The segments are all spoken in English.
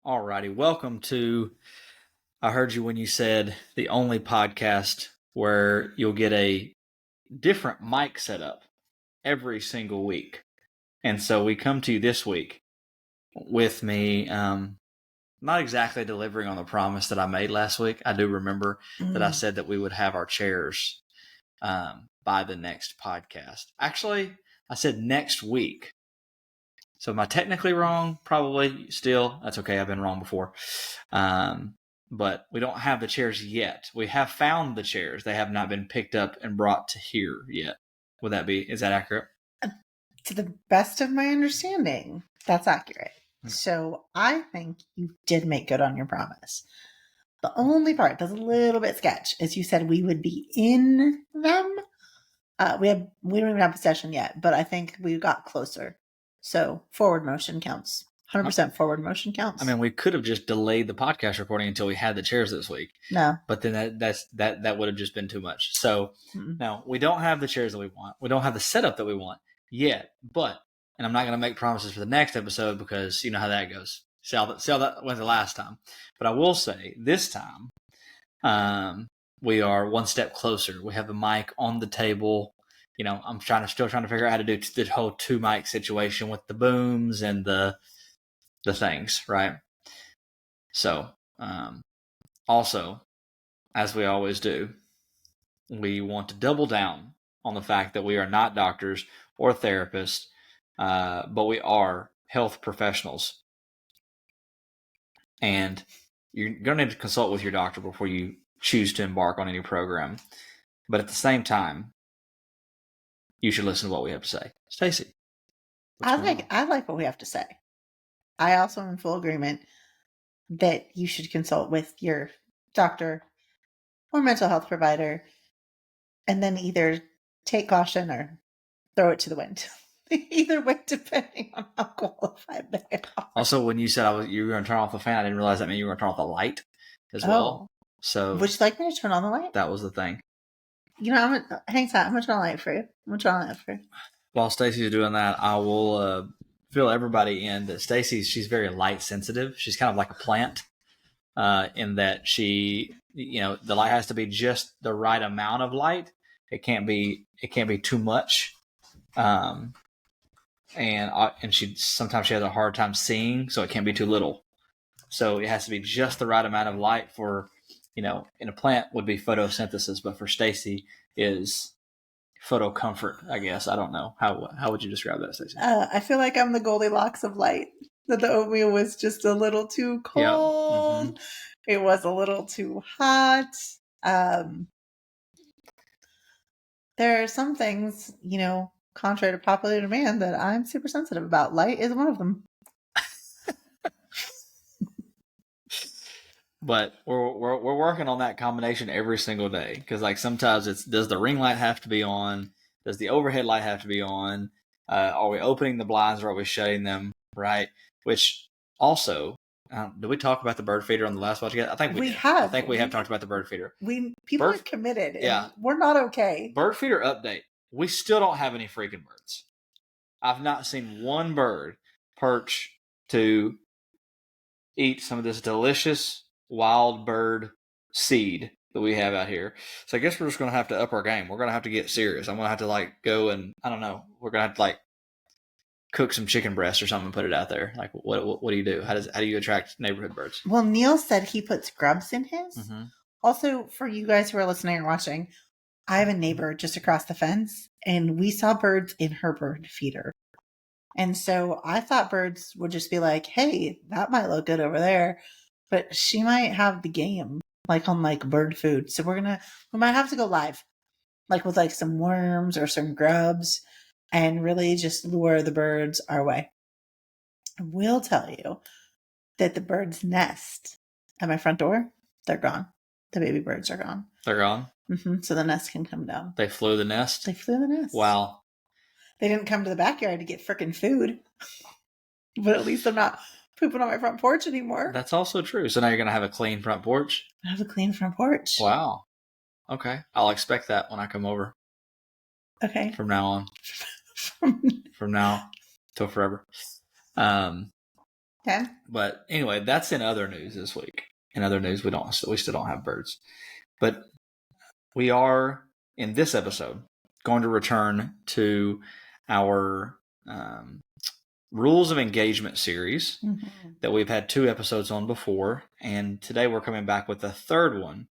Alrighty, welcome to. I heard you when you said the only podcast where you'll get a different mic setup every single week. And so we come to you this week with me, not exactly delivering on the promise that I made last week. I do remember that I said that we would have our chairs by the next podcast. Actually, I said next week. So am I technically wrong? Probably still. That's okay. I've been wrong before. But we don't have the chairs yet. We have found the chairs. They have not been picked up and brought to here yet. Is that accurate? To the best of my understanding, that's accurate. So I think you did make good on your promise. The only part that's a little bit sketch is you said we would be in them. We don't even have possession yet, but I think we got closer. So forward motion counts. 100% forward motion counts. I mean, we could have just delayed the podcast recording until we had the chairs this week. No. But then that would have just been too much. So no, we don't have the chairs that we want. We don't have the setup that we want yet. And I'm not going to make promises for the next episode because you know how that goes. See how that went the last time. But I will say this time, we are one step closer. We have the mic on the table. You know, I'm still trying to figure out how to do the whole 2 mic situation with the booms and the things, right? So, also, as we always do, we want to double down on the fact that we are not doctors or therapists, but we are health professionals. And you're going to need to consult with your doctor before you choose to embark on any program. But at the same time, you should listen to what we have to say. Stacy. I like what we have to say. I also am in full agreement that you should consult with your doctor or mental health provider and then either take caution or throw it to the wind. Either way, depending on how qualified they are. Also, when you said you were going to turn off the fan, I didn't realize that meant you were going to turn off the light as well. So, would you like me to turn on the light? That was the thing. You know, hang tight. I'm going to turn on the light for you. While Stacy's doing that, I will fill everybody in that she's very light sensitive. She's kind of like a plant in that the light has to be just the right amount of light. It can't be too much. And sometimes she has a hard time seeing, so it can't be too little. So it has to be just the right amount of light for, in a plant would be photosynthesis, but for Stacy is photo comfort, I guess. I don't know. How would you describe that, Stacy? I feel like I'm the Goldilocks of light. That the oatmeal was just a little too cold. Yep. It was a little too hot. There are some things, contrary to popular demand, that I'm super sensitive about. Light is one of them. But we're working on that combination every single day because like sometimes does the ring light have to be on? Does the overhead light have to be on? Are we opening the blinds or are we shutting them? Right. Which also, did we talk about the bird feeder on the last podcast? I think we have. I think we have talked about the bird feeder. People are committed. Yeah, we're not okay. Bird feeder update. We still don't have any freaking birds. I've not seen one bird perch to eat some of this delicious wild bird seed that we have out here. So I guess we're just going to have to up our game. We're going to have to get serious. I'm going to have to go and, I don't know, we're going to have to cook some chicken breast or something and put it out there. Like, what do you do? How do you attract neighborhood birds? Well, Neil said he puts grubs in his. Mm-hmm. Also, for you guys who are listening or watching, I have a neighbor just across the fence, and we saw birds in her bird feeder. And so I thought birds would just be like, hey, that might look good over there. But she might have the game, on bird food. So we might have to go live, with some worms or some grubs, and really just lure the birds our way. I will tell you that the birds nest at my front door, they're gone. The baby birds are gone. They're gone? Mm-hmm. So the nest can come down. They flew the nest? They flew the nest. Wow. They didn't come to the backyard to get frickin' food. But at least I'm not pooping on my front porch anymore. That's also true. So now you're going to have a clean front porch? I have a clean front porch. Wow. Okay. I'll expect that when I come over. Okay. From now on. From now till forever. Okay. But anyway, that's in other news this week. In other news, we still don't have birds. But we are, in this episode, going to return to our Rules of Engagement series that we've had 2 episodes on before. And today we're coming back with the third one.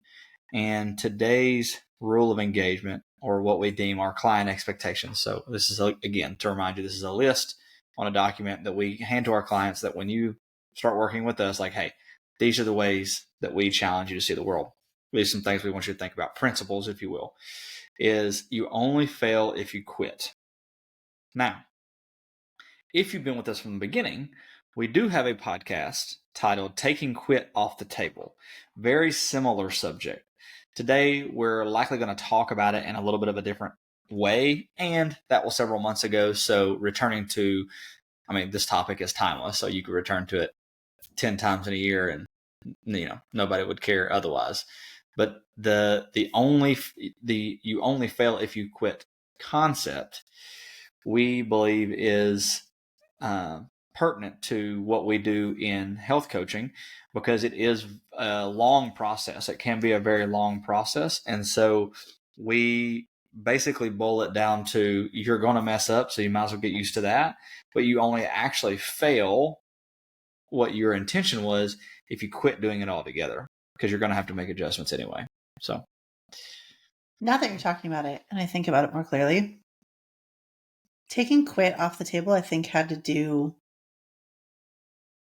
And today's rule of engagement, or what we deem our client expectations. So this is, again, to remind you, this is a list on a document that we hand to our clients that when you start working with us, like, hey, these are the ways that we challenge you to see the world. These are some things we want you to think about, principles, if you will, is you only fail if you quit. Now, if you've been with us from the beginning, we do have a podcast titled Taking Quit Off the Table. Very similar subject. Today, we're likely going to talk about it in a little bit of a different way, and that was several months ago. So returning to, this topic is timeless, so you could return to it 10 times in a year and, nobody would care otherwise. But the you only fail if you quit concept, we believe is pertinent to what we do in health coaching, because it is a long process. It can be a very long process. And so we basically boil it down to, you're going to mess up, so you might as well get used to that. But you only actually fail what your intention was if you quit doing it altogether, because you're going to have to make adjustments anyway. So now that you're talking about it, and I think about it more clearly, taking quit off the table, I think, had to do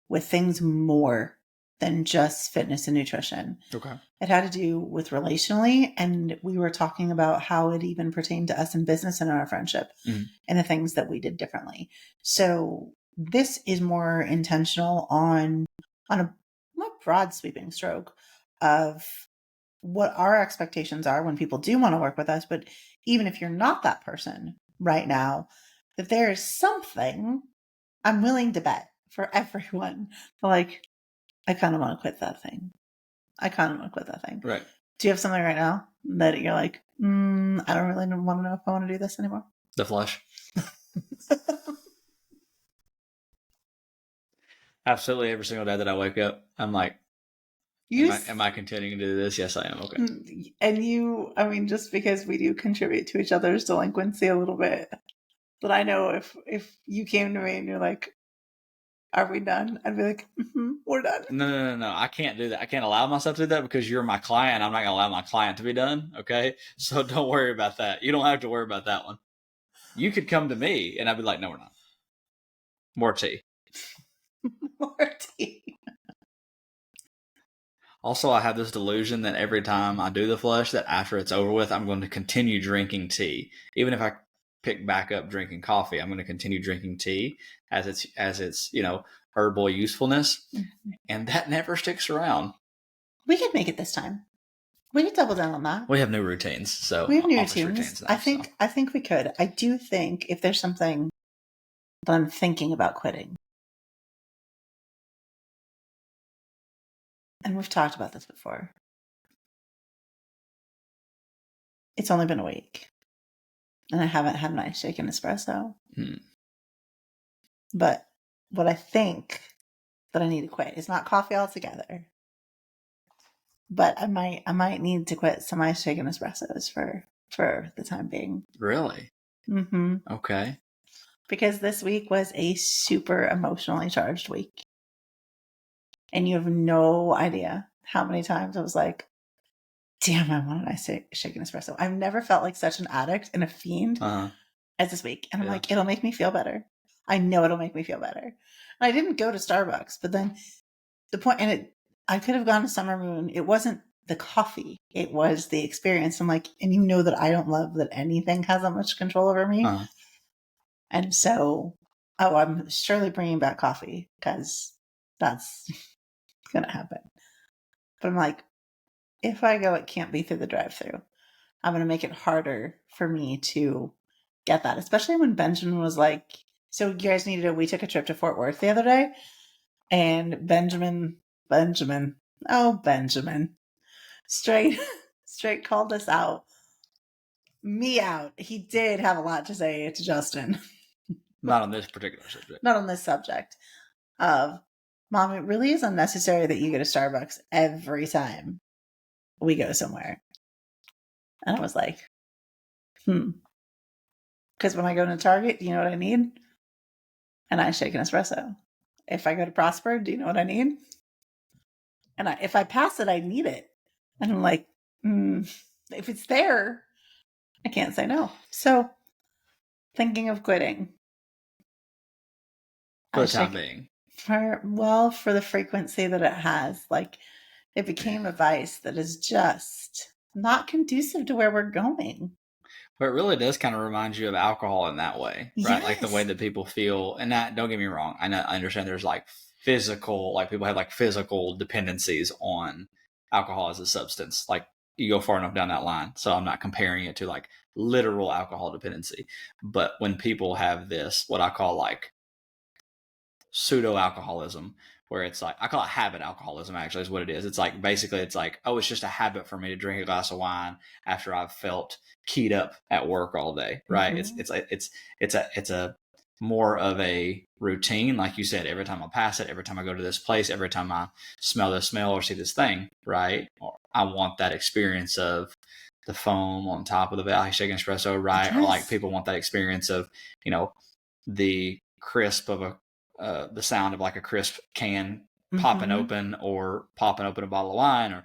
with things more than just fitness and nutrition. Okay. It had to do with relationally, and we were talking about how it even pertained to us in business and in our friendship and the things that we did differently. So this is more intentional on a more broad sweeping stroke of what our expectations are when people do want to work with us. But even if you're not that person right now, that there is something I'm willing to bet for everyone. Like, I kind of want to quit that thing. Right. Do you have something right now that you're like, I don't really want to know if I want to do this anymore? The flesh. Absolutely. Every single day that I wake up, I'm like, am I continuing to do this? Yes, I am. Okay. And just because we do contribute to each other's delinquency a little bit, but I know if you came to me and you're like, are we done? I'd be like, we're done. No. I can't do that. I can't allow myself to do that because you're my client. I'm not going to allow my client to be done. Okay. So don't worry about that. You don't have to worry about that one. You could come to me and I'd be like, no, we're not. More tea. More tea. Also, I have this delusion that every time I do the flush, that after it's over with, I'm going to continue drinking tea. Even if I pick back up drinking coffee, I'm going to continue drinking tea as its herbal usefulness, and that never sticks around. We could make it this time. We could double down on that. We have new routines, so we have new routines. Now, I think we could. I do think if there's something that I'm thinking about quitting, and we've talked about this before, it's only been a week, and I haven't had my shaken espresso. But what I think that I need to quit is not coffee altogether, but I might need to quit some ice shaken espressos for the time being. Really? Mm-hmm. Okay. Because this week was a super emotionally charged week. And you have no idea how many times I was like, damn, I want an ice shaken espresso. I've never felt like such an addict and a fiend as this week. And I'm like, it'll make me feel better. I know it'll make me feel better. And I didn't go to Starbucks, but then the point, and I could have gone to Summer Moon. It wasn't the coffee. It was the experience. I'm like, and you know that I don't love that anything has that much control over me. And so, I'm surely bringing back coffee because that's going to happen. But I'm like, if I go, it can't be through the drive-thru. I'm going to make it harder for me to get that, especially when Benjamin was like, so you guys we took a trip to Fort Worth the other day, and Benjamin, straight called us out. Me out. He did have a lot to say to Justin. Not on this particular subject. Not on this subject of Mom, it really is unnecessary that you go to Starbucks every time we go somewhere. And I was like, Because when I go to Target, do you know what I need? An iced shaken espresso. If I go to Prosper, do you know what I need? And if I pass it, I need it. And I'm like, if it's there, I can't say no. So, thinking of quitting. For the time being. For the frequency that it has. Like, it became a vice that is just not conducive to where we're going. But it really does kind of remind you of alcohol in that way, right? Yes. Like the way that people feel. And that, don't get me wrong, I understand there's like physical, like people have like physical dependencies on alcohol as a substance. Like you go far enough down that line. So I'm not comparing it to like literal alcohol dependency. But when people have this, what I call like pseudo alcoholism, where it's like, I call it habit alcoholism, actually, is what it is. It's like, basically, it's like, oh, it's just a habit for me to drink a glass of wine after I've felt keyed up at work all day, right? Mm-hmm. It's a more of a routine. Like you said, every time I pass it, every time I go to this place, every time I smell this smell or see this thing, right? Or I want that experience of the foam on top of the Valley Shaken Espresso, right? Yes. Or like people want that experience of, you know, the crisp of the sound of like a crisp can popping open, or popping open a bottle of wine, or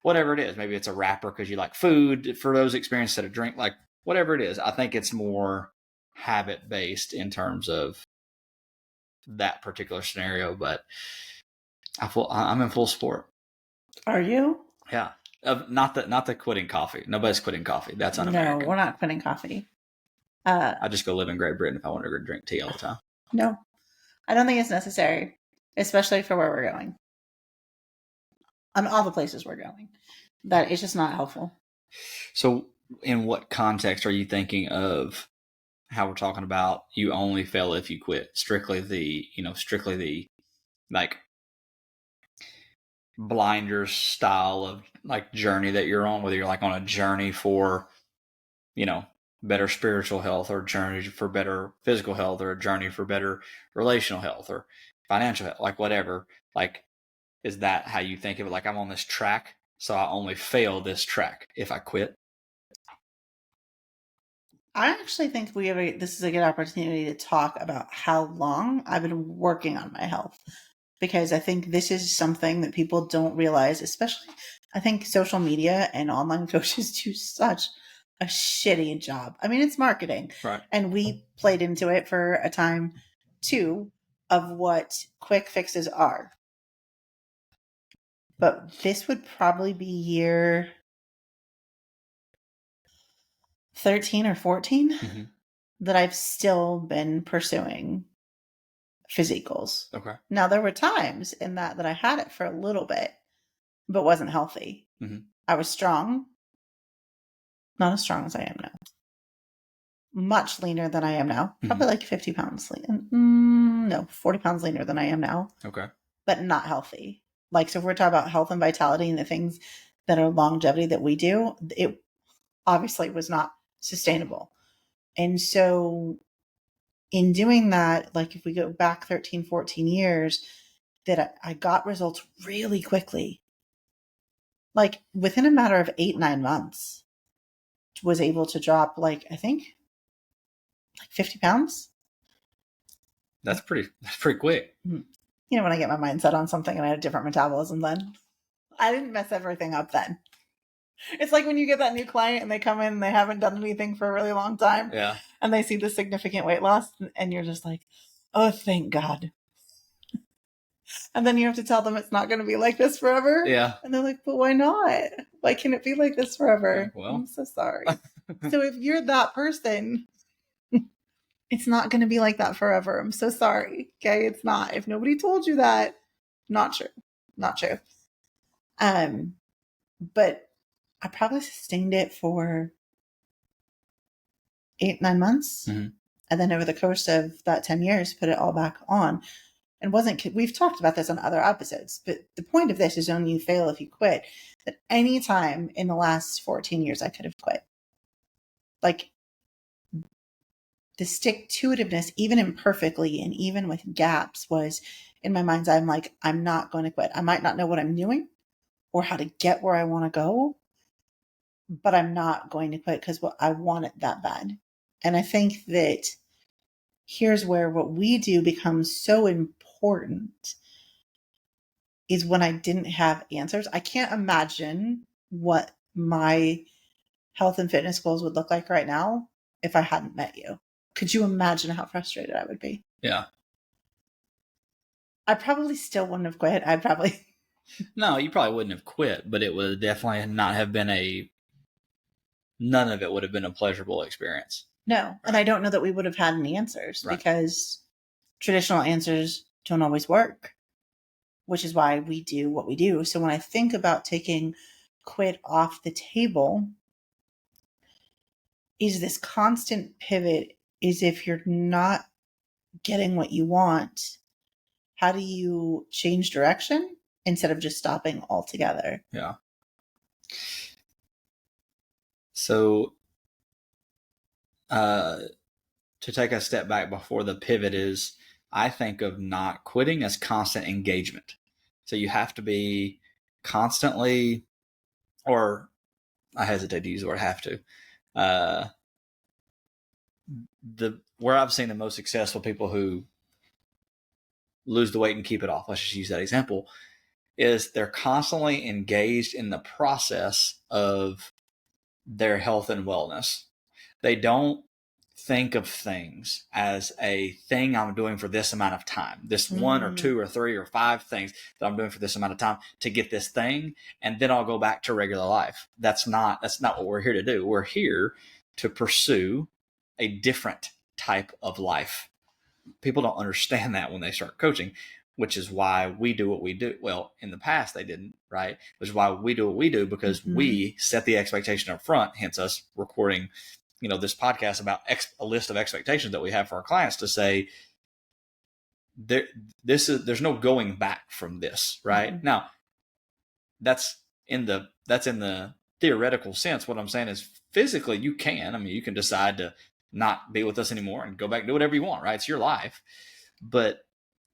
whatever it is. Maybe it's a wrapper because you like food for those experiences that a drink, like whatever it is. I think it's more habit based in terms of that particular scenario, but I'm in full support. Are you? Yeah. Not the quitting coffee. Nobody's quitting coffee. That's un-American. No, we're not quitting coffee. I just go live in Great Britain if I want to drink tea all the time. No, I don't think it's necessary, especially for where we're going. On all the places we're going. That it's just not helpful. So in what context are you thinking of how we're talking about you only fail if you quit? Strictly the like blinders style of like journey that you're on, whether you're like on a journey for, you know, better spiritual health, or journey for better physical health, or a journey for better relational health or financial health, like whatever. Like, is that how you think of it? Like, I'm on this track, so I only fail this track if I quit? I actually think this is a good opportunity to talk about how long I've been working on my health, because I think this is something that people don't realize, especially I think social media and online coaches do such a shitty job. I mean, it's marketing, right? And we played into it for a time too of what quick fixes are. But this would probably be year 13 or 14 that I've still been pursuing physique goals. Okay. Now, there were times in that I had it for a little bit, but wasn't healthy. I was strong. Not as strong as I am now. Much leaner than I am now. Probably like 50 pounds lean. No, 40 pounds leaner than I am now. Okay. But not healthy. Like, so if we're talking about health and vitality and the things that are longevity that we do, it obviously was not sustainable. And so in doing that, like if we go back 13, 14 years, that I got results really quickly. Like within a matter of 8-9 months, was able to drop like 50 pounds. That's pretty quick. You know, when I get my mind set on something and I have different metabolism, then I didn't mess everything up then. It's like when you get that new client and they come in and they haven't done anything for a really long time. Yeah. And they see the significant weight loss and you're just like, oh, thank God. And then you have to tell them it's not going to be like this forever. Yeah. And they're like, but why not? Why can't it be like this forever? Well, I'm so sorry. So if you're that person, it's not going to be like that forever. I'm so sorry. Okay. It's not. If nobody told you that, not true. Not true. But I probably sustained it for 8-9 months. And then over the course of that 10 years, put it all back on. And we've talked about this on other episodes, but the point of this is only you fail if you quit. That any time in the last 14 years, I could have quit. Like the stick-to-itiveness, even imperfectly and even with gaps, was in my mind's eye, I'm like, I'm not going to quit. I might not know what I'm doing or how to get where I want to go, but I'm not going to quit because I want it that bad. And I think that here's where what we do becomes so important is when I didn't have answers. I can't imagine what my health and fitness goals would look like right now if I hadn't met you. Could you imagine how frustrated I would be? Yeah. I probably still wouldn't have quit. I'd probably... No, you probably wouldn't have quit, but it would definitely not have been none of it would have been a pleasurable experience. No. And I don't know that we would have had any answers because traditional answers don't always work, which is why we do what we do. So when I think about taking quit off the table, is this constant pivot is if you're not getting what you want, how do you change direction instead of just stopping altogether? Yeah. So to take a step back before the pivot is, I think of not quitting as constant engagement. So you have to be constantly, or I hesitate to use the word have to. Where I've seen the most successful people who lose the weight and keep it off, let's just use that example, is they're constantly engaged in the process of their health and wellness. They don't think of things as a thing I'm doing for this amount of time, this one or two or three or five things that I'm doing for this amount of time to get this thing, and then I'll go back to regular life. That's not what we're here to do. We're here to pursue a different type of life. People don't understand that when they start coaching, which is why we do what we do. Well, in the past they didn't, right? Which is why we do what we do, because we set the expectation up front, hence us recording, this podcast about a list of expectations that we have for our clients to say, there's no going back from this, right? Now, that's in the theoretical sense. What I'm saying is physically you can. I mean, you can decide to not be with us anymore and go back and do whatever you want, right? It's your life. But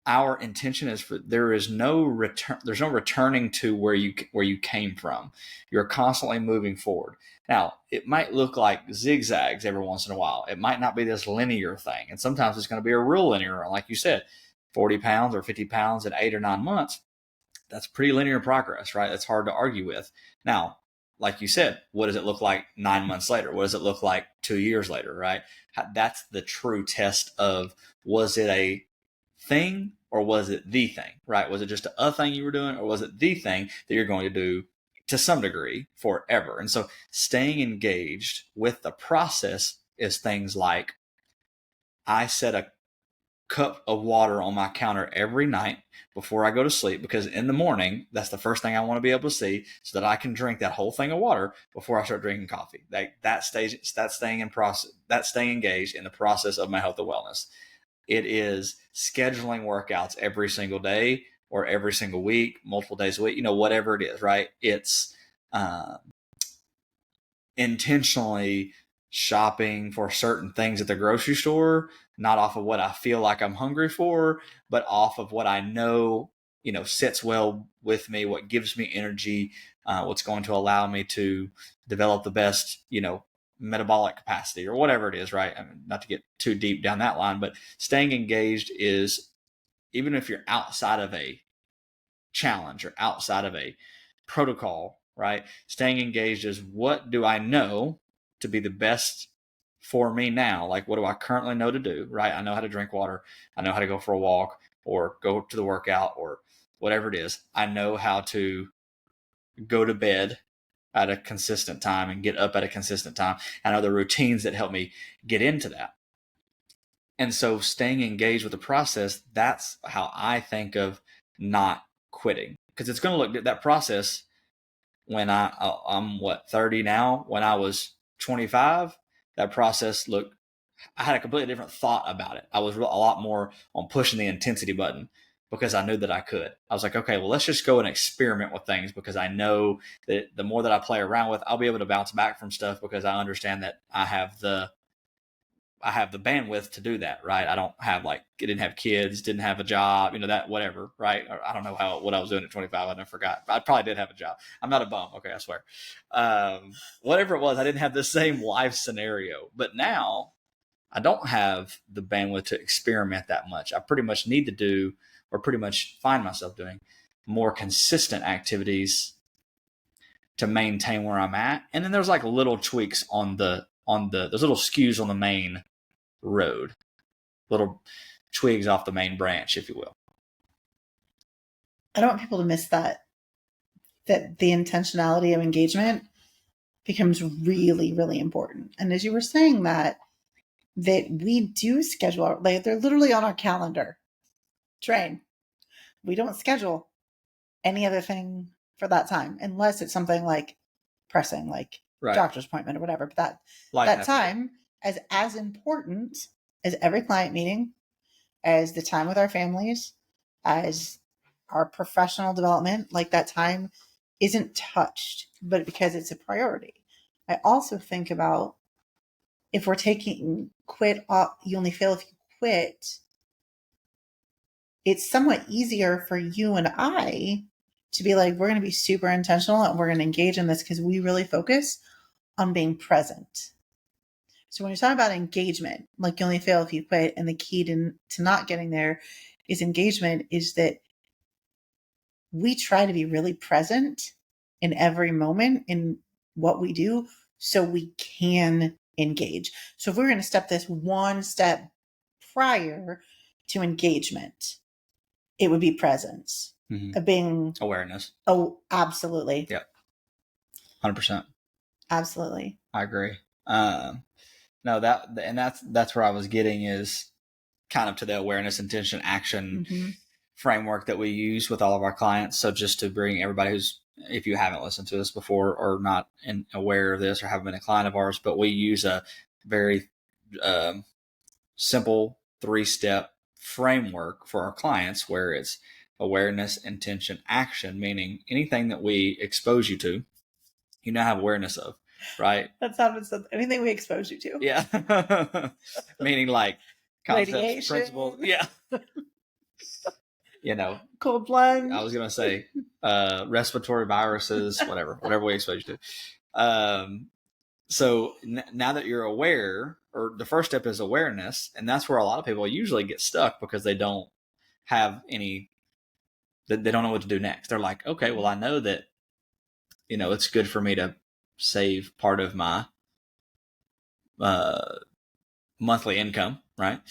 our intention is there's no returning to where you came from. You're constantly moving forward. Now, it might look like zigzags every once in a while. It might not be this linear thing. And sometimes it's going to be a real linear, like you said, 40 pounds or 50 pounds in 8 or 9 months. That's pretty linear progress, right? That's hard to argue with. Now, like you said, what does it look like 9 months later? What does it look like 2 years later, right? That's the true test of, was it a thing or was it the thing, right? Was it just a thing you were doing, or was it the thing that you're going to do to some degree forever? And so staying engaged with the process is things like, I set a cup of water on my counter every night before I go to sleep, because in the morning, that's the first thing I want to be able to see, so that I can drink that whole thing of water before I start drinking coffee. That's staying engaged in the process of my health and wellness. It is scheduling workouts every single day or every single week, multiple days a week, whatever it is, right? It's intentionally shopping for certain things at the grocery store, not off of what I feel like I'm hungry for, but off of what I know, sits well with me, what gives me energy, what's going to allow me to develop the best, metabolic capacity or whatever it is, right? I mean, not to get too deep down that line, but staying engaged is, even if you're outside of a challenge or outside of a protocol, right? Staying engaged is, what do I know to be the best for me now? Like, what do I currently know to do, right? I know how to drink water. I know how to go for a walk or go to the workout or whatever it is. I know how to go to bed at a consistent time and get up at a consistent time. I know the routines that help me get into that. And so staying engaged with the process, that's how I think of not quitting, because it's going to look, that process, when I'm 30 now, when I was 25, that process looked, I had a completely different thought about it. I was a lot more on pushing the intensity button, because I knew that I could. I was like, okay, well, let's just go and experiment with things, because I know that the more that I play around with, I'll be able to bounce back from stuff, because I understand that I have the I have the bandwidth to do that, right? I don't have I didn't have kids, didn't have a job, that whatever, right? Or I don't know what I was doing at 25. I never forgot. I probably did have a job. I'm not a bum. Okay, I swear. Whatever it was, I didn't have the same life scenario. But now I don't have the bandwidth to experiment that much. I pretty much need to do, or pretty much find myself doing, more consistent activities to maintain where I'm at. And then there's little tweaks on there's little skews on the main road, little twigs off the main branch, if you will. I don't want people to miss that the intentionality of engagement becomes really, really important. And as you were saying that we do schedule, they're literally on our calendar. Train. We don't schedule any other thing for that time, unless it's something pressing, right. Doctor's appointment or whatever. But that time is as important as every client meeting, as the time with our families, as our professional development. That time isn't touched, but because it's a priority. I also think about, if we're taking you only fail if you quit, it's somewhat easier for you and I to be we're going to be super intentional and we're going to engage in this because we really focus on being present. So when you're talking about engagement, you only fail if you quit, and the key to not getting there is engagement, is that we try to be really present in every moment in what we do so we can engage. So if we're going to step this one step prior to engagement, it would be presence. Mm-hmm. Being awareness. Oh, absolutely. Yep. 100%. Absolutely. I agree. No, that's where I was getting, is kind of to the awareness, intention, action mm-hmm. framework that we use with all of our clients. So just to bring everybody if you haven't listened to this before or not aware of this or haven't been a client of ours, but we use a very simple 3-step framework for our clients, where it's awareness, intention, action, meaning anything that we expose you to, you now have awareness of, right? That sounded something. Anything we expose you to. Yeah. Meaning concepts, radiation, principles. Yeah. Cold plunge. I was going to say respiratory viruses, whatever we expose you to. So now that you're aware, or the first step is awareness, and that's where a lot of people usually get stuck because they don't have they don't know what to do next. They're like, okay, well, I know that, it's good for me to save part of my monthly income, right?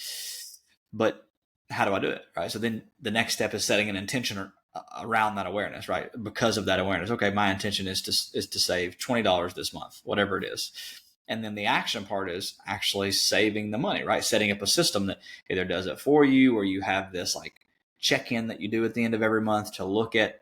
But how do I do it, right? So then the next step is setting an intention around that awareness, right? Because of that awareness, okay, my intention is to save $20 this month, whatever it is. And then the action part is actually saving the money, right? Setting up a system that either does it for you, or you have this check-in that you do at the end of every month to look at,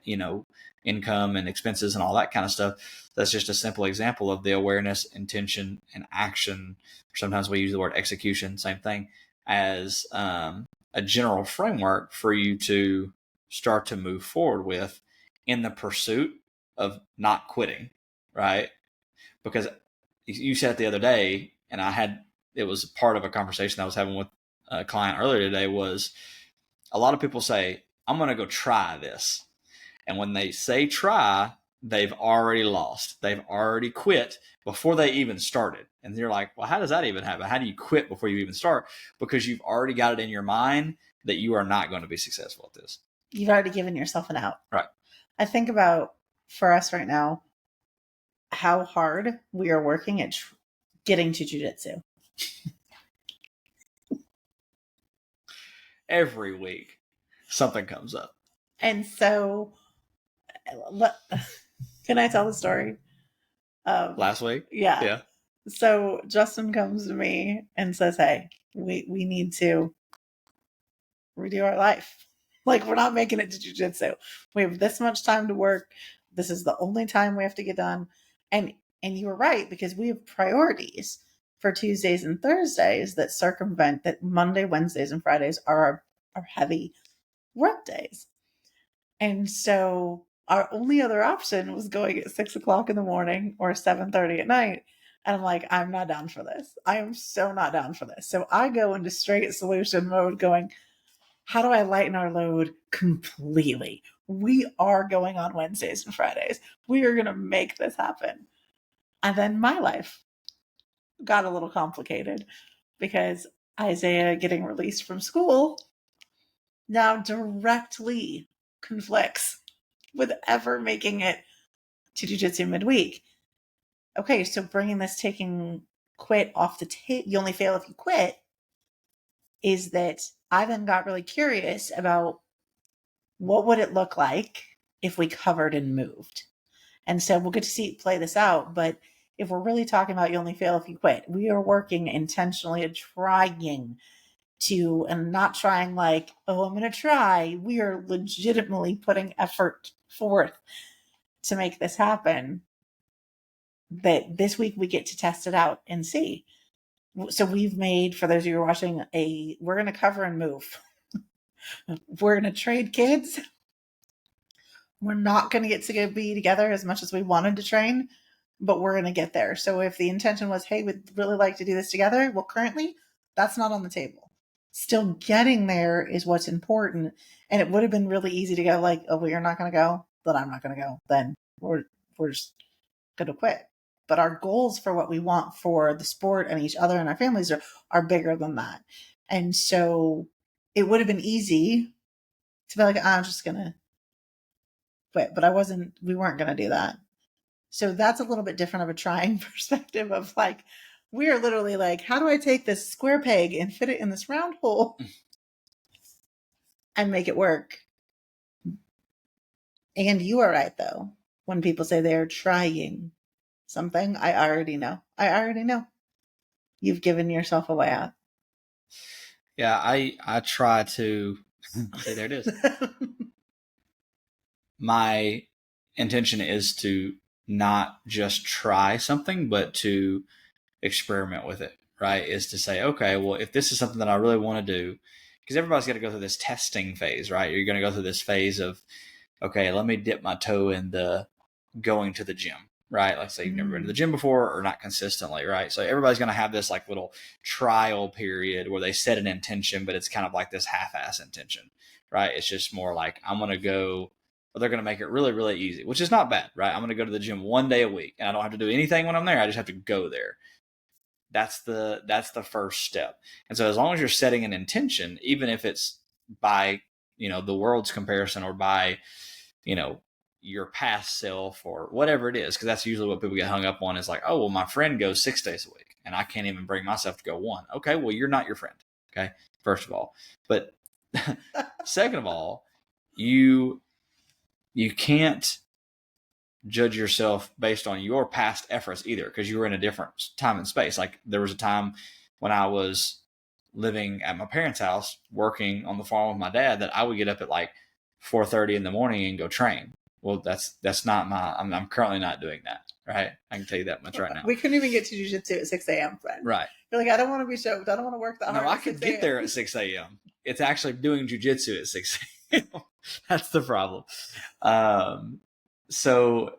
income and expenses and all that kind of stuff. That's just a simple example of the awareness, intention, and action. Sometimes we use the word execution, same thing, as a general framework for you to start to move forward with in the pursuit of not quitting, right? Because you said it the other day, and it was part of a conversation I was having with a client earlier today, was a lot of people say, I'm going to go try this. And when they say try, they've already lost. They've already quit before they even started. And you're like, well, how does that even happen? How do you quit before you even start? Because you've already got it in your mind that you are not going to be successful at this. You've already given yourself an out. Right. I think about, for us right now, how hard we are working at getting to jiu-jitsu. Every week, something comes up. And so, can I tell the story? Last week? Yeah. Yeah. So Justin comes to me and says, hey, we need to redo our life. We're not making it to jiu-jitsu. We have this much time to work. This is the only time we have to get done. And you were right, because we have priorities for Tuesdays and Thursdays that circumvent that. Monday, Wednesdays, and Fridays are our heavy work days. And so our only other option was going at 6 o'clock in the morning or 7:30 at night. And I'm like, I'm not down for this. I am so not down for this. So I go into straight solution mode going, how do I lighten our load completely? We are going on Wednesdays and Fridays. We are going to make this happen. And then my life got a little complicated because Isaiah getting released from school now directly conflicts with ever making it to jiu-jitsu midweek. Okay, so bringing this taking quit off the table, you only fail if you quit, is that I then got really curious about what would it look like if we covered and moved. And so we'll get to play this out, but if we're really talking about you only fail if you quit, we are working intentionally at trying to, and not trying like, oh, I'm going to try. We are legitimately putting effort forth to make this happen. That this week we get to test it out and see. So we've made, for those of you who are watching, we're going to cover and move. We're going to trade kids. We're not going to get to be together as much as we wanted to train, but we're going to get there. So if the intention was, hey, we'd really like to do this together, well, currently that's not on the table. Still getting there is what's important. And it would have been really easy to go like, oh, well, you're not going to go, then I'm not going to go. Then we're just going to quit. But our goals for what we want for the sport and each other and our families are bigger than that. And so it would have been easy to be like, I'm just going to quit. But we weren't going to do that. So that's a little bit different of a trying perspective of like, we are literally like, how do I take this square peg and fit it in this round hole and make it work? And you are right, though. When people say they're trying something, I already know. You've given yourself a way out. Yeah, I try to see, there it is. My intention is to not just try something, but to experiment with it, right? Is to say, okay, well, if this is something that I really want to do, because everybody's got to go through this testing phase, right? You're going to go through this phase of, okay, let me dip my toe in the going to the gym, right? Like say you've never been to the gym before or not consistently, right? So everybody's going to have this like little trial period where they set an intention, but it's kind of like this half-ass intention, right? It's just more like, I'm going to go, well, they're going to make it really, really easy, which is not bad, right? I'm going to go to the gym one day a week and I don't have to do anything when I'm there. I just have to go there. That's the first step. And so as long as you're setting an intention, even if it's by, the world's comparison or by, your past self or whatever it is, because that's usually what people get hung up on is like, oh, well, my friend goes 6 days a week and I can't even bring myself to go one. Okay, well, you're not your friend. Okay, first of all. But second of all, you can't judge yourself based on your past efforts either, because you were in a different time and space. Like there was a time when I was living at my parents' house working on the farm with my dad that I would get up at like 4:30 in the morning and go train. Well, that's not I'm currently not doing that, right? I can tell you that much right now. We couldn't even get to jiu-jitsu at 6 a.m. friend. Right. You're like, I don't want to be choked. I don't want to work that hard. No, I could get there at 6 a.m. It's actually doing jiu-jitsu at 6 a.m. That's the problem. So,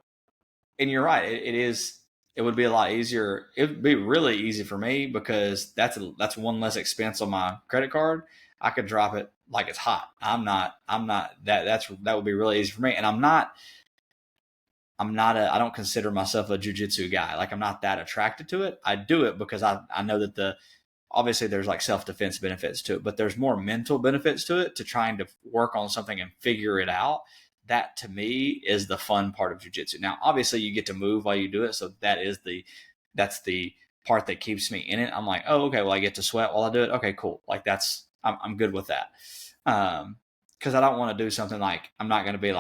and you're right. It would be a lot easier. It would be really easy for me because that's one less expense on my credit card. I could drop it like it's hot. That would be really easy for me. And I don't consider myself a jiu-jitsu guy. Like I'm not that attracted to it. I do it because I know that obviously there's like self-defense benefits to it, but there's more mental benefits to it, to trying to work on something and figure it out. That to me is the fun part of jiu-jitsu. Now, obviously you get to move while you do it. So that's the part that keeps me in it. I'm like, oh, okay, well I get to sweat while I do it. Okay, cool. Like I'm good with that. Cause I don't want to do something like, I'm not going to be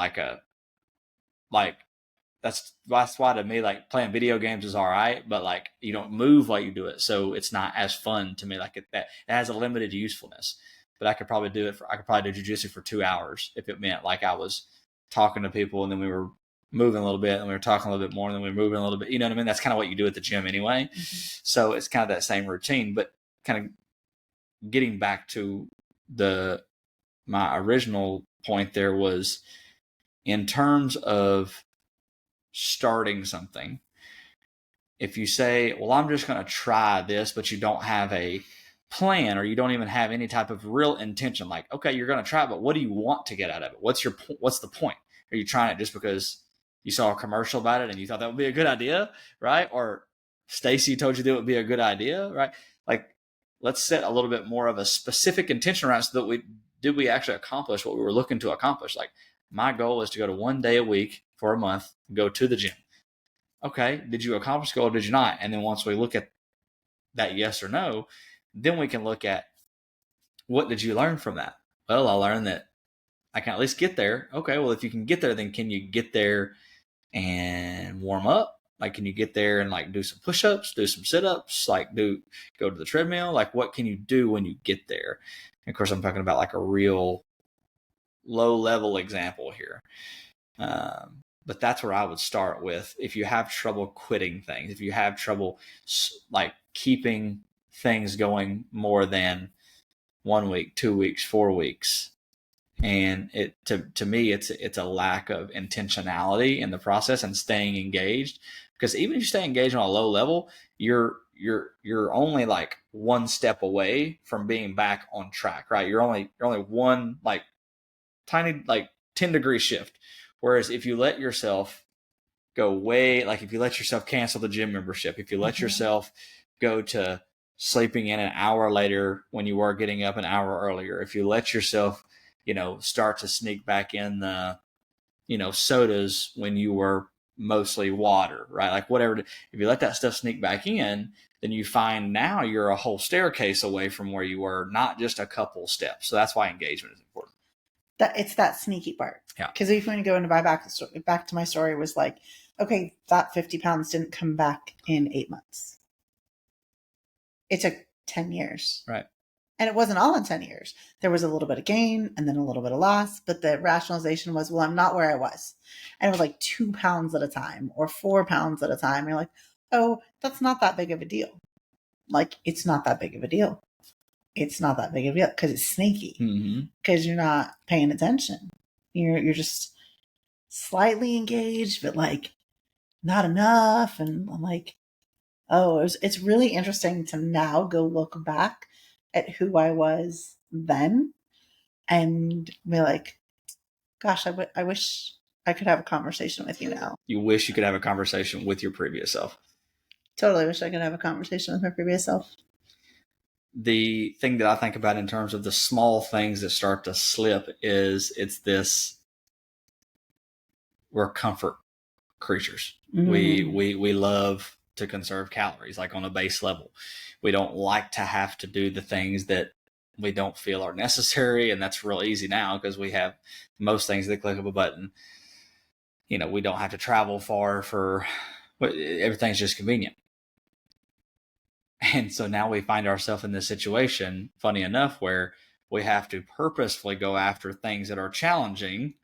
that's why to me, like playing video games is all right, but like you don't move while you do it. So it's not as fun to me. Like it has a limited usefulness, but I could probably do jiu-jitsu for 2 hours if it meant like I was talking to people and then we were moving a little bit and we were talking a little bit more and then we were moving a little bit. You know what I mean? That's kind of what you do at the gym anyway. Mm-hmm. So it's kind of that same routine, but kind of getting back to my original point there was in terms of starting something, if you say, well, I'm just going to try this, but you don't have a plan, or you don't even have any type of real intention, like, okay, you're going to try it, but what do you want to get out of it? What's the point? Are you trying it just because you saw a commercial about it and you thought that would be a good idea, right? Or Stacy told you that would be a good idea, right? Like, let's set a little bit more of a specific intention around, so that we actually accomplish what we were looking to accomplish. Like, my goal is to go to 1 day a week for a month, go to the gym. Okay, did you accomplish the goal or did you not? And then once we look at that yes or no, then we can look at, what did you learn from that? Well, I learned that I can at least get there. Okay, well, if you can get there, then can you get there and warm up? Like, can you get there and like do some push-ups, do some sit-ups, like go to the treadmill? Like, what can you do when you get there? And of course, I'm talking about like a real low-level example here. But that's where I would start with. If you have trouble quitting things, if you have trouble like keeping things going more than 1 week, 2 weeks, 4 weeks, and it to me, it's a lack of intentionality in the process and staying engaged. Because even if you stay engaged on a low level, you're only like one step away from being back on track, right? You're only one like tiny like 10-degree shift. Whereas if you let yourself go way, like if you let yourself cancel the gym membership, if you let yourself go to sleeping in an hour later when you were getting up an hour earlier, if you let yourself, start to sneak back in the, sodas when you were mostly water, right? Like whatever, if you let that stuff sneak back in, then you find now you're a whole staircase away from where you were, not just a couple steps. So that's why engagement is important. That it's that sneaky part. Yeah. Because if you want to go into back to my story, was like, okay, that 50 pounds didn't come back in 8 months. It took 10 years. Right. And it wasn't all in 10 years. There was a little bit of gain and then a little bit of loss. But the rationalization was, well, I'm not where I was. And it was like 2 pounds at a time or 4 pounds at a time. You're like, oh, that's not that big of a deal. Like, it's not that big of a deal. It's not that big of a deal because it's sneaky. Because you're not paying attention. You're just slightly engaged, but like not enough. And I'm like, oh, it's really interesting to now go look back at who I was then and be like, gosh, I wish I could have a conversation with you now. You wish you could have a conversation with your previous self. Totally wish I could have a conversation with my previous self. The thing that I think about in terms of the small things that start to slip is we're comfort creatures. We love to conserve calories, like on a base level. We don't like to have to do the things that we don't feel are necessary. And that's real easy now because we have most things at the click of a button. We don't have to travel far everything's just convenient. And so now we find ourselves in this situation, funny enough, where we have to purposefully go after things that are challenging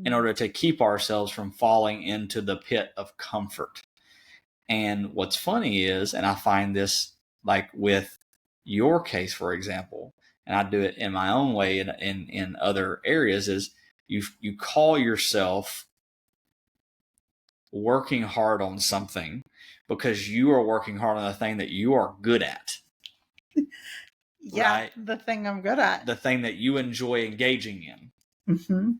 in order to keep ourselves from falling into the pit of comfort. And what's funny is, and I find this like with your case, for example, and I do it in my own way in other areas, is you call yourself working hard on something because you are working hard on the thing that you are good at. Yeah, right? The thing I'm good at. The thing that you enjoy engaging in.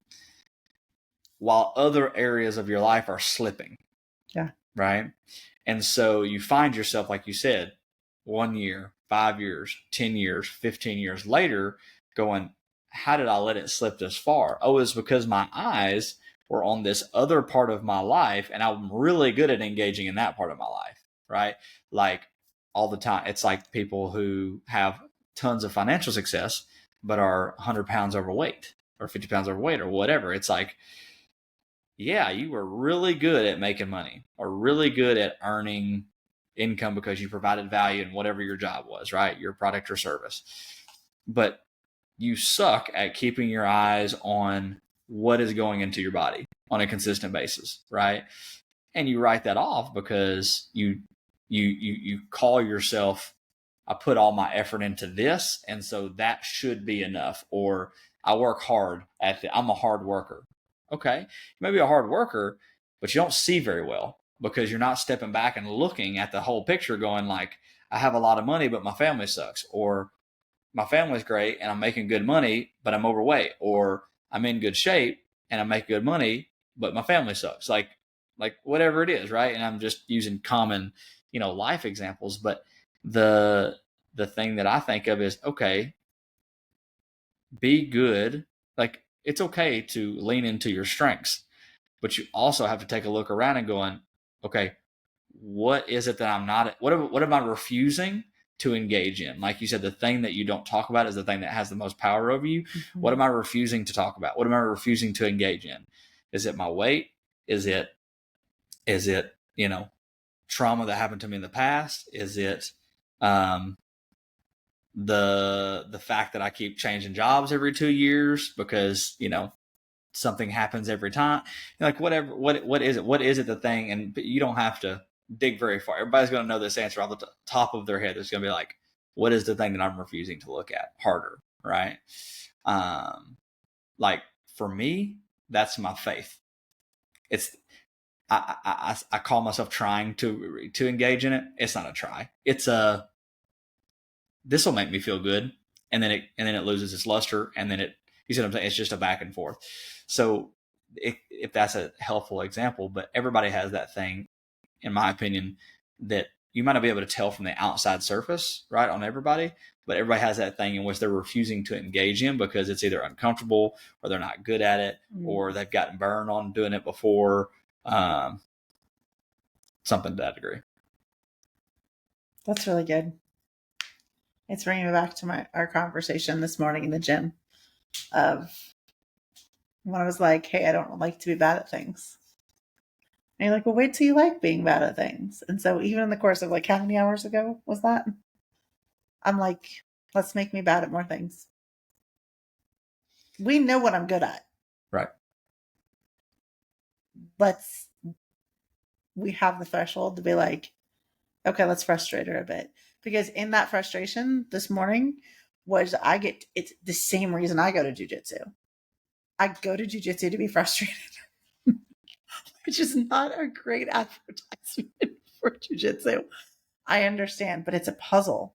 While other areas of your life are slipping. Yeah. Right? And so you find yourself, like you said, 1 year, 5 years, 10 years, 15 years later going, how did I let it slip this far? Oh, it's because my eyes were on this other part of my life and I'm really good at engaging in that part of my life, right? Like all the time. It's like people who have tons of financial success, but are 100 pounds overweight or 50 pounds overweight or whatever. It's like, yeah, you were really good at making money or really good at earning income because you provided value in whatever your job was, right? Your product or service. But you suck at keeping your eyes on what is going into your body on a consistent basis, right? And you write that off because you call yourself, I put all my effort into this, and so that should be enough. Or I work hard I'm a hard worker. Okay, you may be a hard worker, but you don't see very well. because you're not stepping back and looking at the whole picture going like, I have a lot of money, but my family sucks. Or my family's great and I'm making good money, but I'm overweight. Or I'm in good shape and I make good money, but my family sucks. Like whatever it is, right? And I'm just using common, life examples. But the thing that I think of is, okay, be good. Like, it's okay to lean into your strengths, but you also have to take a look around and going, okay, what is it that I'm not, what am I refusing to engage in? Like you said, the thing that you don't talk about is the thing that has the most power over you. Mm-hmm. What am I refusing to talk about? What am I refusing to engage in? Is it my weight? Is it, trauma that happened to me in the past? Is it, the fact that I keep changing jobs every 2 years because, something happens every time? Like, whatever, what is it? What is it the thing? And you don't have to dig very far. Everybody's going to know this answer off the top of their head. It's going to be like, what is the thing that I'm refusing to look at harder? Right. Like for me, that's my faith. It's, I call myself trying to engage in it. It's not a try. It's a, this will make me feel good. And then it loses its luster. And then you see what I'm saying? It's just a back and forth. So if that's a helpful example, but everybody has that thing, in my opinion, that you might not be able to tell from the outside surface, right, on everybody, but everybody has that thing in which they're refusing to engage in because it's either uncomfortable or they're not good at it, or they've gotten burned on doing it before, something to that degree. That's really good. It's bringing me back to our conversation this morning in the gym of when I was like, hey, I don't like to be bad at things. And you're like, well, wait till you like being bad at things. And so even in the course of like, how many hours ago was that? I'm like, let's make me bad at more things. We know what I'm good at. Right. We have the threshold to be like, okay, let's frustrate her a bit. Because in that frustration this morning it's the same reason I go to jujitsu. I go to jujitsu to be frustrated, which is not a great advertisement for jujitsu. I understand, but it's a puzzle,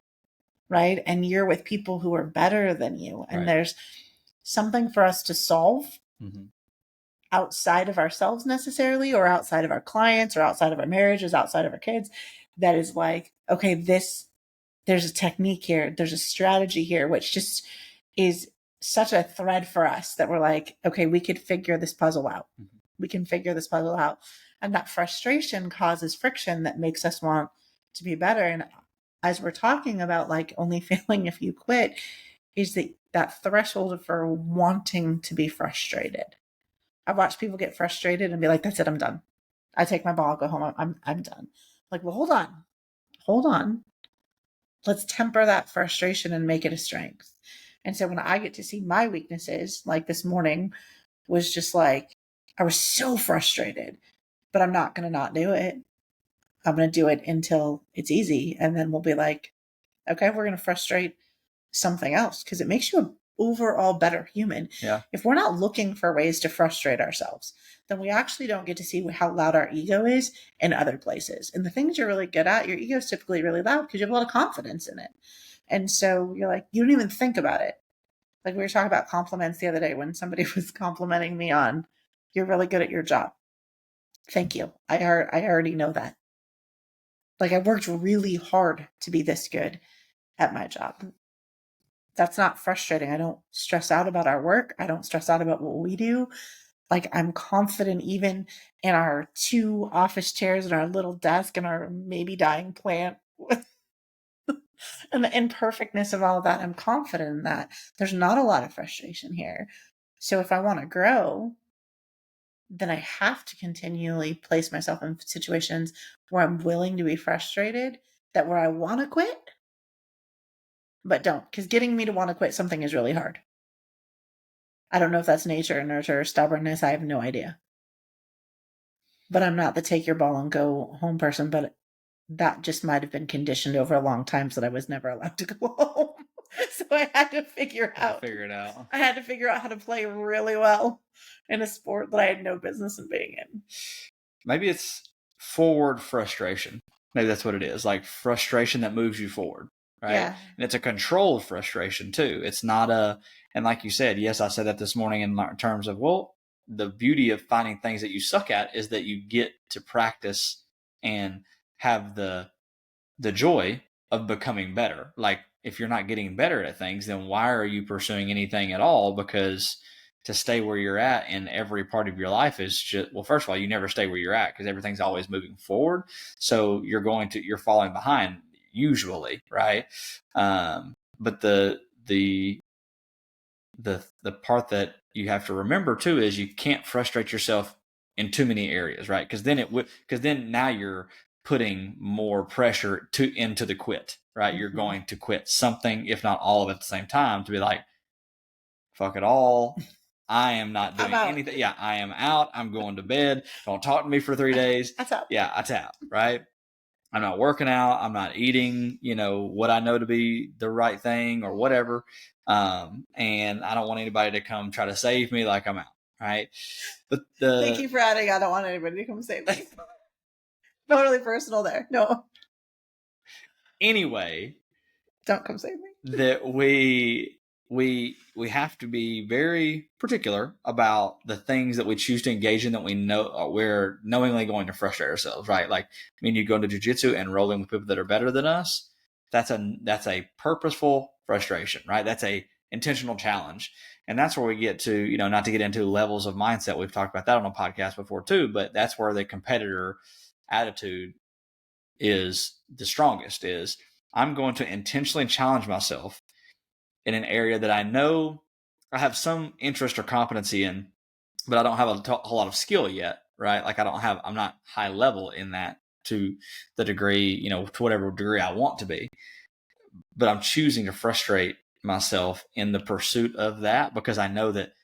right? And you're with people who are better than you. And there's something for us to solve outside of ourselves necessarily, or outside of our clients, or outside of our marriages, outside of our kids. That is like, okay, there's a technique here. There's a strategy here, which just is such a thread for us that we're like, okay, we could figure this puzzle out. We can figure this puzzle out. And that frustration causes friction that makes us want to be better. And as we're talking about like only failing if you quit, is that threshold for wanting to be frustrated. I've watched people get frustrated and be like, that's it, I'm done. I take my ball, go home, I'm done. Like, well, hold on. Let's temper that frustration and make it a strength. And so when I get to see my weaknesses, like this morning was just like, I was so frustrated, but I'm not going to not do it. I'm going to do it until it's easy. And then we'll be like, okay, we're going to frustrate something else, because it makes you an overall better human. Yeah. If we're not looking for ways to frustrate ourselves, then we actually don't get to see how loud our ego is in other places. And the things you're really good at, your ego is typically really loud because you have a lot of confidence in it. And so you're like, you don't even think about it. Like we were talking about compliments the other day when somebody was complimenting me on, you're really good at your job. Thank you. I already know that. Like I worked really hard to be this good at my job. That's not frustrating. I don't stress out about our work. I don't stress out about what we do. Like I'm confident even in our 2 office chairs and our little desk and our maybe dying plant and the imperfectness of all of that. I'm confident in that. There's not a lot of frustration here. So if I want to grow, then I have to continually place myself in situations where I'm willing to be frustrated, that where I want to quit, but don't, because getting me to want to quit something is really hard. I don't know if that's nature, nurture, or stubbornness. I have no idea. But I'm not the take your ball and go home person, but that just might have been conditioned over a long time so that I was never allowed to go home. So I had to figure it out. I had to figure out how to play really well in a sport that I had no business in being in. Maybe it's forward frustration. Maybe that's what it is. Like frustration that moves you forward. Right. Yeah. And it's a controlled frustration too. It's not and like you said, yes, I said that this morning in terms of, well, the beauty of finding things that you suck at is that you get to practice and have the joy of becoming better. Like if you're not getting better at things, then why are you pursuing anything at all? Because to stay where you're at in every part of your life is just, well, first of all, you never stay where you're at because everything's always moving forward. So you're falling behind usually. Right. But the part that you have to remember too is you can't frustrate yourself in too many areas, right? Because then now you're putting more pressure into the quit, right? You're going to quit something, if not all of it at the same time, to be like, fuck it all. I am not doing anything. Yeah, I am out. I'm going to bed. Don't talk to me for 3 days. I tap. Yeah, I tap, right? I'm not working out. I'm not eating, what I know to be the right thing or whatever. And I don't want anybody to come try to save me like I'm out. Right. But thank you for adding, I don't want anybody to come save me. Totally personal there. No. Anyway. Don't come save me. That we have to be very particular about the things that we choose to engage in that we know we're knowingly going to frustrate ourselves, right? Like, you go into jiu-jitsu and rolling with people that are better than us. That's a purposeful frustration, right? That's a intentional challenge. And that's where we get to, not to get into levels of mindset. We've talked about that on a podcast before too, but that's where the competitor attitude is the strongest. Is I'm going to intentionally challenge myself in an area that I know I have some interest or competency in, but I don't have a whole lot of skill yet, right? Like I'm not high level in that to the degree, to whatever degree I want to be, but I'm choosing to frustrate myself in the pursuit of that because I know that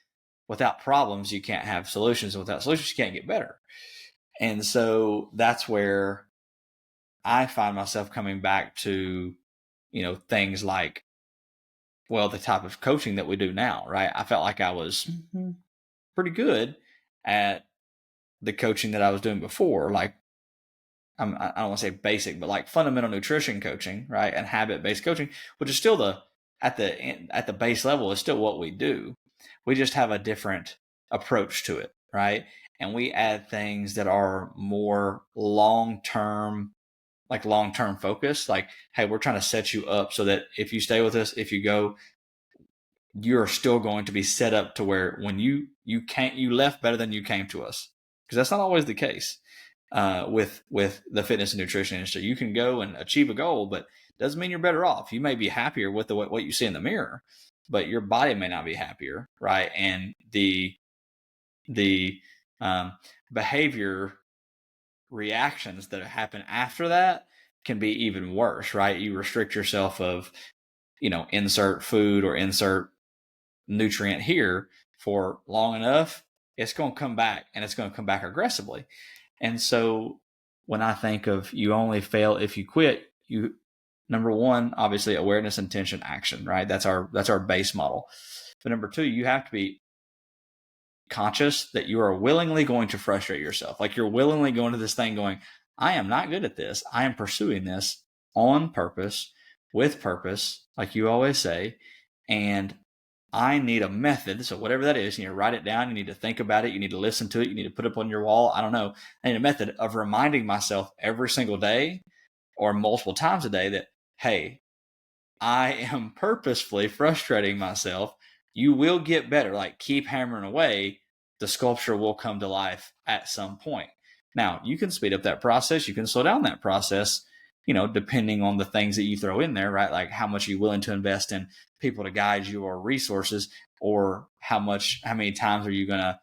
without problems, you can't have solutions, and without solutions, you can't get better. And so that's where I find myself coming back to, things like, well, the type of coaching that we do now, right? I felt like I was pretty good at the coaching that I was doing before. Like, I don't want to say basic, but like fundamental nutrition coaching, right? And habit-based coaching, which is still at the base level is still what we do. We just have a different approach to it, right? And we add things that are more long-term focus. Like, hey, we're trying to set you up so that if you stay with us, if you go, you're still going to be set up to where when you left better than you came to us. Because that's not always the case with the fitness and nutrition industry. You can go and achieve a goal, but doesn't mean you're better off. You may be happier with what you see in the mirror, but your body may not be happier, right? And the behavior reactions that happen after that can be even worse, right? You restrict yourself of, insert food or insert nutrient here for long enough, it's going to come back, and it's going to come back aggressively. And so when I think of you only fail if you quit, number one, obviously awareness, intention, action, right? That's our base model. But number two, you have to be conscious that you are willingly going to frustrate yourself. Like, you're willingly going to this thing going, I am not good at this. I am pursuing this on purpose, with purpose, like you always say. And I need a method. So whatever that is, you need to write it down. You need to think about it. You need to listen to it. You need to put it up on your wall. I don't know. I need a method of reminding myself every single day or multiple times a day that, hey, I am purposefully frustrating myself. You will get better. Like, keep hammering away. The sculpture will come to life at some point. Now, you can speed up that process. You can slow down that process, depending on the things that you throw in there, right? Like, how much are you willing to invest in people to guide you or resources, or how many times are you going to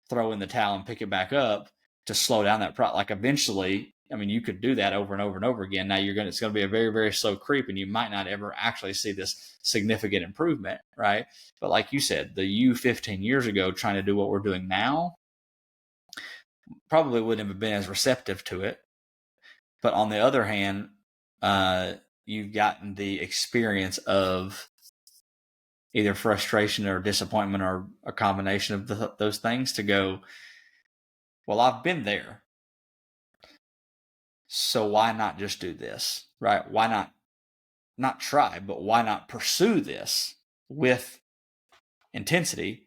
throw in the towel and pick it back up to slow down that process? Like, eventually, you could do that over and over and over again. Now it's going to be a very, very slow creep, and you might not ever actually see this significant improvement, right? But like you said, the you 15 years ago trying to do what we're doing now probably wouldn't have been as receptive to it. But on the other hand, you've gotten the experience of either frustration or disappointment or a combination of those things to go, well, I've been there. So why not just do this, right? Why not try, but why not pursue this with intensity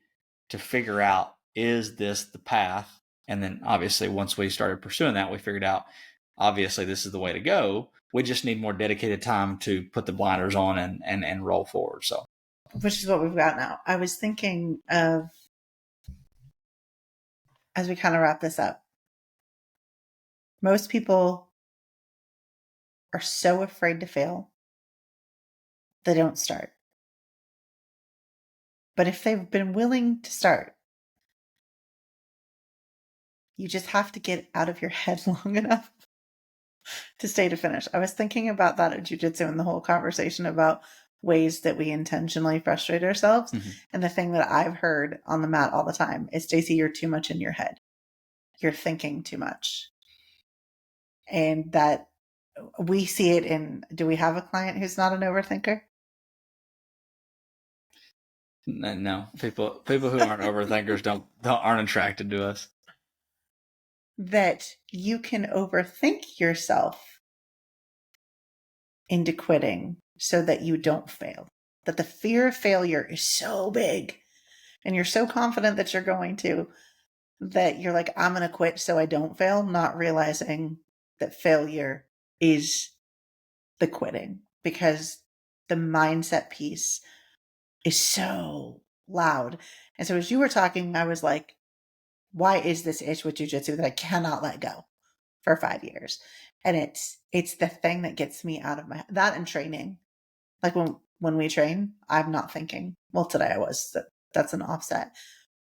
to figure out, is this the path? And then obviously once we started pursuing that, we figured out, obviously this is the way to go. We just need more dedicated time to put the blinders on and roll forward. So, which is what we've got now. I was thinking of, as we kind of wrap this up, most people are so afraid to fail, they don't start. But if they've been willing to start, you just have to get out of your head long enough to stay to finish. I was thinking about that at jiu-jitsu and the whole conversation about ways that we intentionally frustrate ourselves. mm-hmm. And the thing that I've heard on the mat all the time is, Stacey, you're too much in your head. You're thinking too much. And that we see it in, do we have a client who's not an overthinker? No, people who aren't overthinkers aren't attracted to us. That you can overthink yourself into quitting so that you don't fail. That the fear of failure is so big and you're so confident that you're going to, that you're like, I'm going to quit so I don't fail, not realizing that failure is the quitting, because the mindset piece is so loud. And so as you were talking, I was like, why is this itch with jiu-jitsu that I cannot let go for 5 years? And it's the thing that gets me out of my, that and training. Like when we train, I'm not thinking. Well, today I was, that's an offset,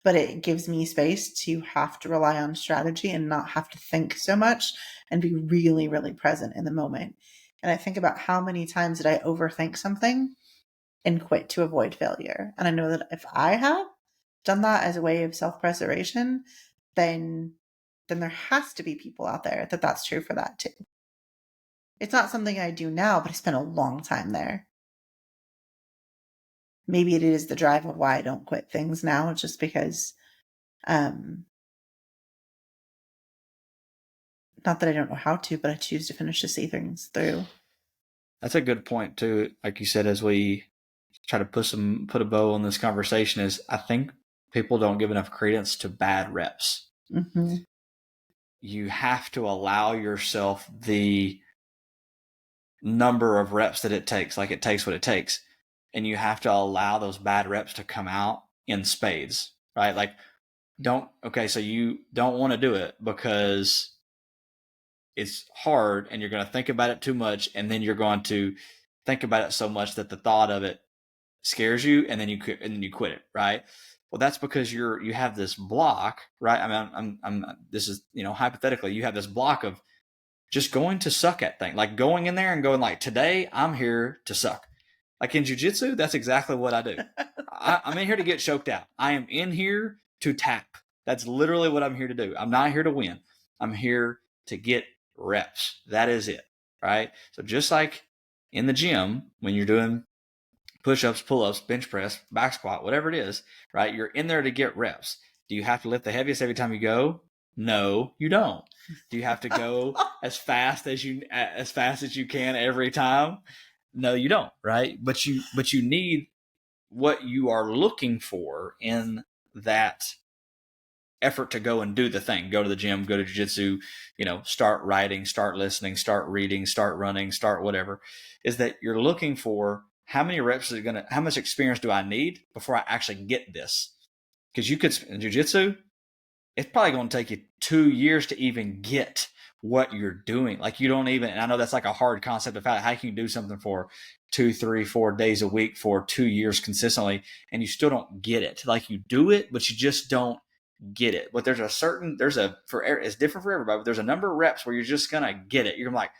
but it gives me space to have to rely on strategy and not have to think so much and be really, really present in the moment. And I think about how many times did I overthink something and quit to avoid failure. And I know that if I have done that as a way of self-preservation, then there has to be people out there that that's true for that too. It's not something I do now, but I spent a long time there. Maybe it is the drive of why I don't quit things now, just because, not that I don't know how to, but I choose to finish to see things through. That's a good point too. Like you said, as we try to put a bow on this conversation, is I think people don't give enough credence to bad reps. Mm-hmm. You have to allow yourself the number of reps that it takes. Like, it takes what it takes. And you have to allow those bad reps to come out in spades, right? Like, so you don't want to do it because it's hard and you're going to think about it too much. And then you're going to think about it so much that the thought of it scares you, and then you quit it, right? Well, that's because you have this block, right? I mean, this is, hypothetically, you have this block of just going to suck at things, like going in there and going like, today I'm here to suck. Like in jiu-jitsu, that's exactly what I do. I'm in here to get choked out. I am in here to tap. That's literally what I'm here to do. I'm not here to win. I'm here to get reps. That is it, right? So just like in the gym, when you're doing push-ups, pull-ups, bench press, back squat, whatever it is, right? You're in there to get reps. Do you have to lift the heaviest every time you go? No, you don't. Do you have to go as fast as you can every time? No, you don't, right? But you need what you are looking for in that effort to go and do the thing. Go to the gym, go to jiu-jitsu, start writing, start listening, start reading, start running, start whatever. Is that you're looking for, how many reps how much experience do I need before I actually get this? Because in jiu-jitsu, it's probably going to take you 2 years to even get what you're doing. Like, you don't even, and I know that's like a hard concept of how can you do something for 2, 3, 4 days a week for 2 years consistently, and you still don't get it. Like, you do it, but you just don't get it. But it's different for everybody, but there's a number of reps where you're just going to get it. You're gonna be like,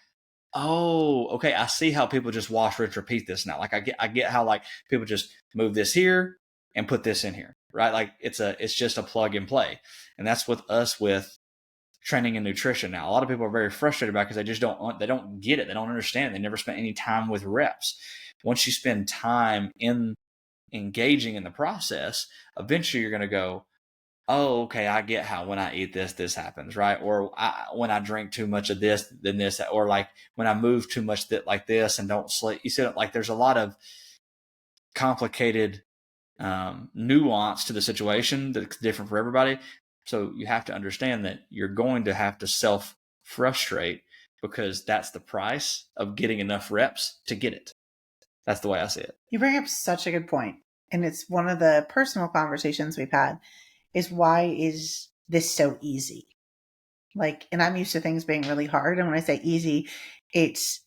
oh, okay, I see how people just wash, rinse, repeat this now. Like, I get how, like, people just move this here and put this in here, right? Like, it's just a plug and play. And that's with us with training and nutrition now. A lot of people are very frustrated about it because they don't get it. They don't understand. They never spent any time with reps. Once you spend time in engaging in the process, eventually you're going to go, oh, okay, I get how when I eat this, this happens, right? Or when I drink too much of this, then this, or like when I move too much like this and don't sleep. You see, like there's a lot of complicated nuance to the situation that's different for everybody. So you have to understand that you're going to have to self frustrate because that's the price of getting enough reps to get it. That's the way I see it. You bring up such a good point. And it's one of the personal conversations we've had is why is this so easy? Like, and I'm used to things being really hard. And when I say easy, it's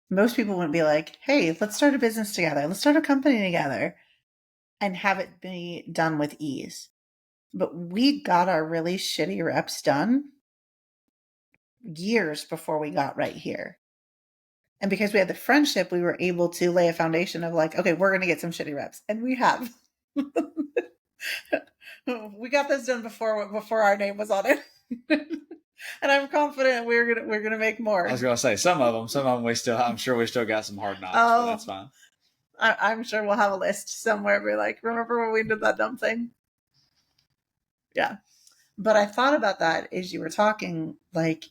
most people wouldn't be like, hey, let's start a business together. Let's start a company together and have it be done with ease. But we got our really shitty reps done years before we got right here. And because we had the friendship, we were able to lay a foundation of like, okay, we're going to get some shitty reps. And we have. We got this done before our name was on it. And I'm confident we're gonna make more. I was gonna say some of them I'm sure we still got some hard knocks, but that's fine. I'm sure we'll have a list somewhere. Be like, remember when we did that dumb thing? Yeah. But I thought about that as you were talking, like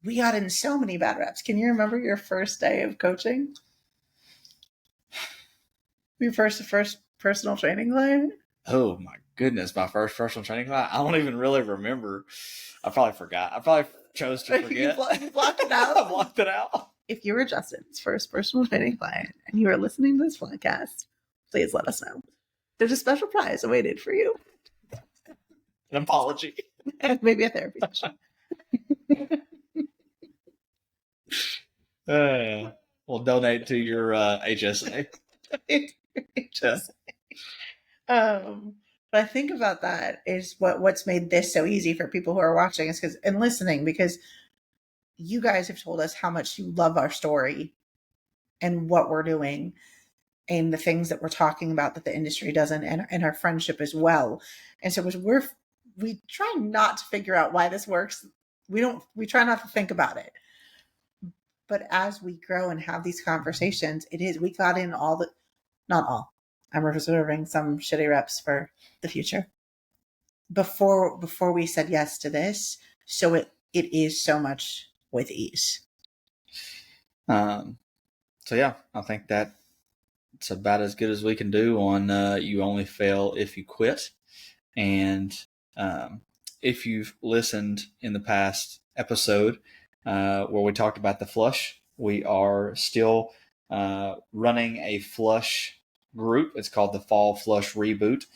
we got in so many bad reps. Can you remember your first day of coaching? Your first personal training client? Oh my goodness, my first personal training client. I don't even really remember. I probably forgot. I probably chose to forget. You blocked it out. I blocked it out. If you were Justin's first personal training client and you were listening to this podcast, please let us know. There's a special prize awaited for you. An apology. And maybe a therapy session. We'll donate to your HSA. HSA. But I think about that is what's made this so easy for people who are watching is and listening, because you guys have told us how much you love our story and what we're doing and the things that we're talking about that the industry doesn't, and our friendship as well. And so we try not to figure out why this works. We try not to think about it. But as we grow and have these conversations, we got in not all. I'm reserving some shitty reps for the future. Before we said yes to this, so it is so much with ease. So yeah, I think that it's about as good as we can do on You Only Fail If You Quit. And if you've listened in the past episode where we talked about the flush, we are still running a flush group. It's called the Fall Flush Reboot,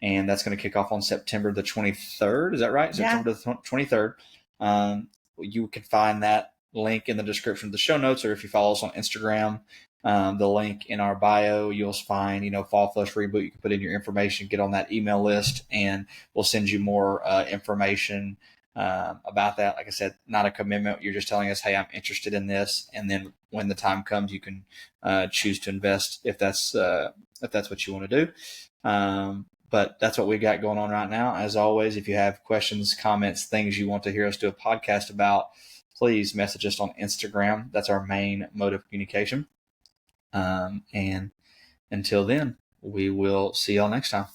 and that's going to kick off on September the 23rd. Is that right? Yeah. September the 23rd. You can find that link in the description of the show notes, or if you follow us on Instagram, the link in our bio, you'll find, Fall Flush Reboot. You can put in your information, get on that email list, and we'll send you more information about that. Like I said, not a commitment. You're just telling us, hey, I'm interested in this. And then when the time comes, you can choose to invest if that's what you want to do. But that's what we got going on right now. As always, if you have questions, comments, things you want to hear us do a podcast about, please message us on Instagram. That's our main mode of communication. And until then, we will see y'all next time.